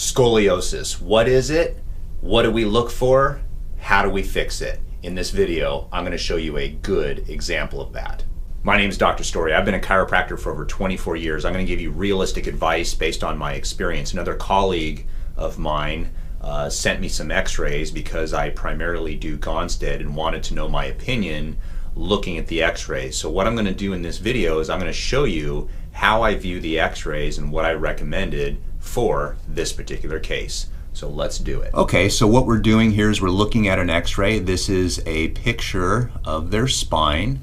Scoliosis. What is it? What do we look for? How do we fix it? In this video, I'm going to show you a good example of that. My name is Dr. Story. I've been a chiropractor for over 24 years. I'm going to give you realistic advice based on my experience. Another colleague of mine sent me some x-rays because I primarily do Gonstead and wanted to know my opinion looking at the x-rays. So what I'm going to do in this video is I'm going to show you how I view the x-rays and what I recommended for this particular case. So let's do it. Okay, so what we're doing here is we're looking at an x-ray. This is a picture of their spine.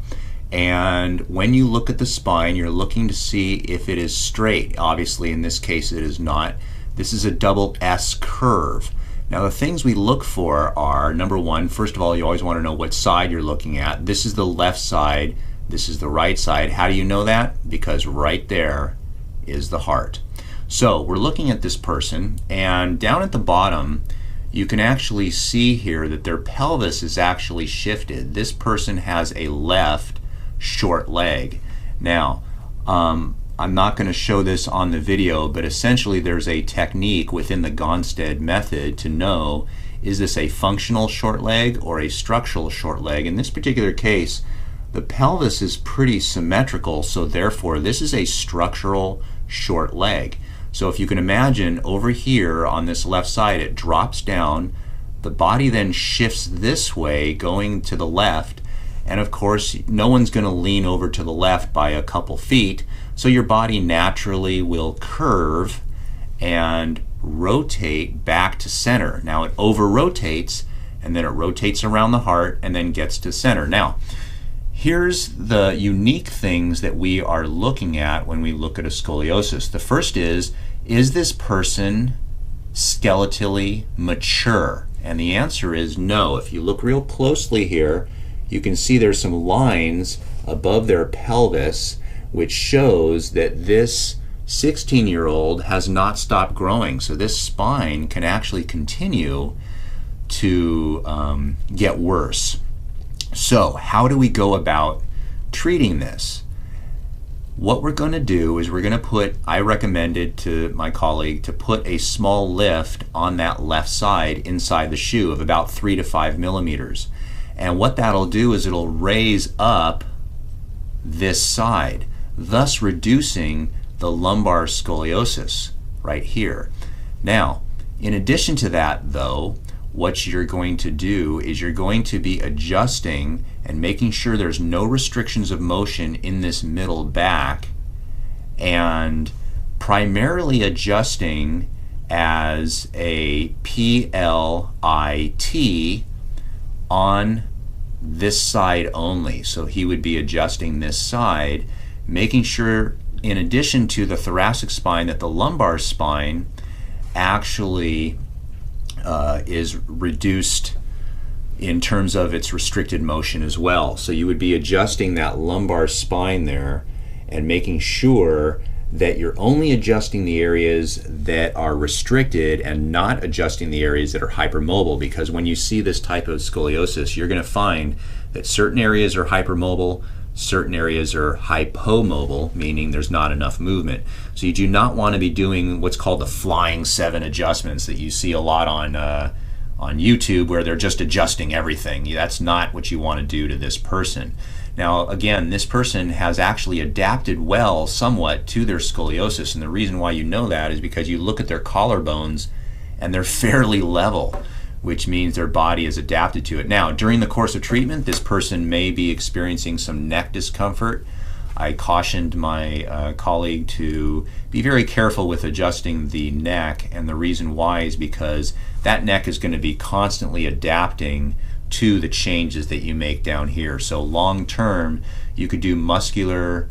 And when you look at the spine, you're looking to see if it is straight. Obviously, in this case, it is not. This is a double S curve. Now, the things we look for are, number one, first of all, you always want to know what side you're looking at. This is the left side. This is the right side. How do you know that? Because right there is the heart. So we're looking at this person, and down at the bottom, you can actually see here that their pelvis is actually shifted. This person has a left short leg. Now, I'm not going to show this on the video, but essentially there's a technique within the Gonstead method to know, is this a functional short leg or a structural short leg? In this particular case, the pelvis is pretty symmetrical, so therefore this is a structural short leg. So if you can imagine over here on this left side, it drops down, the body then shifts this way going to the left, and of course no one's going to lean over to the left by a couple feet, so your body naturally will curve and rotate back to center. Now it over rotates, and then it rotates around the heart and then gets to center. Now here's the unique things that we are looking at when we look at a scoliosis. The first is this person skeletally mature? And the answer is no. If you look real closely here, you can see there's some lines above their pelvis which shows that this 16-year-old has not stopped growing. So this spine can actually continue to get worse. So how do we go about treating this? What we're going to do is we're going to put, I recommended to my colleague to put a small lift on that left side inside the shoe of about 3 to 5 millimeters. And what that'll do is it'll raise up this side, thus reducing the lumbar scoliosis right here. Now, in addition to that though, what you're going to do is you're going to be adjusting and making sure there's no restrictions of motion in this middle back, and primarily adjusting as a PLIT on this side only. So he would be adjusting this side, making sure in addition to the thoracic spine that the lumbar spine actually is reduced in terms of its restricted motion as well. So you would be adjusting that lumbar spine there and making sure that you're only adjusting the areas that are restricted and not adjusting the areas that are hypermobile, because when you see this type of scoliosis, you're going to find that certain areas are hypermobile, certain areas are hypomobile, meaning there's not enough movement. So you do not want to be doing what's called the flying 7 adjustments that you see a lot on YouTube, where they're just adjusting everything. That's not what you want to do to this person. Now again, this person has actually adapted well somewhat to their scoliosis, and the reason why you know that is because you look at their collarbones and they're fairly level, which means their body is adapted to it. Now, during the course of treatment, this person may be experiencing some neck discomfort. I cautioned my colleague to be very careful with adjusting the neck, and the reason why is because that neck is going to be constantly adapting to the changes that you make down here. So long term, you could do muscular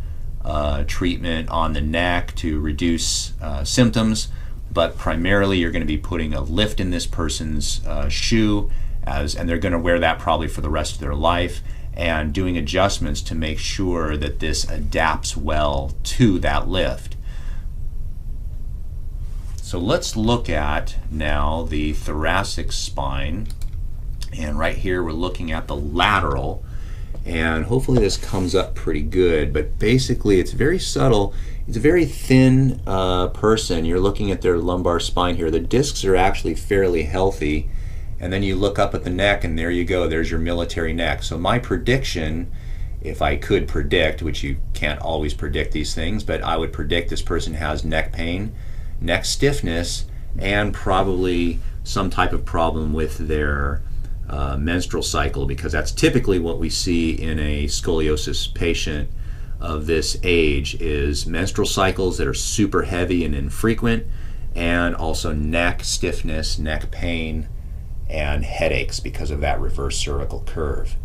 treatment on the neck to reduce symptoms, but primarily you're going to be putting a lift in this person's shoe, and they're going to wear that probably for the rest of their life, and doing adjustments to make sure that this adapts well to that lift. So let's look at now the thoracic spine, and right here we're looking at the lateral, and hopefully this comes up pretty good, but basically it's very subtle It's a very thin person. You're looking at their lumbar spine here. The discs are actually fairly healthy. And then you look up at the neck, and there you go. There's your military neck. So my prediction, if I could predict, which you can't always predict these things, but I would predict this person has neck pain, neck stiffness, and probably some type of problem with their menstrual cycle, because that's typically what we see in a scoliosis patient of this age, is menstrual cycles that are super heavy and infrequent, and also neck stiffness, neck pain, and headaches because of that reverse cervical curve.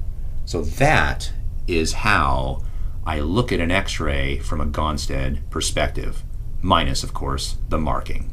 So that is how I look at an x-ray from a Gonstead perspective, minus of course the marking.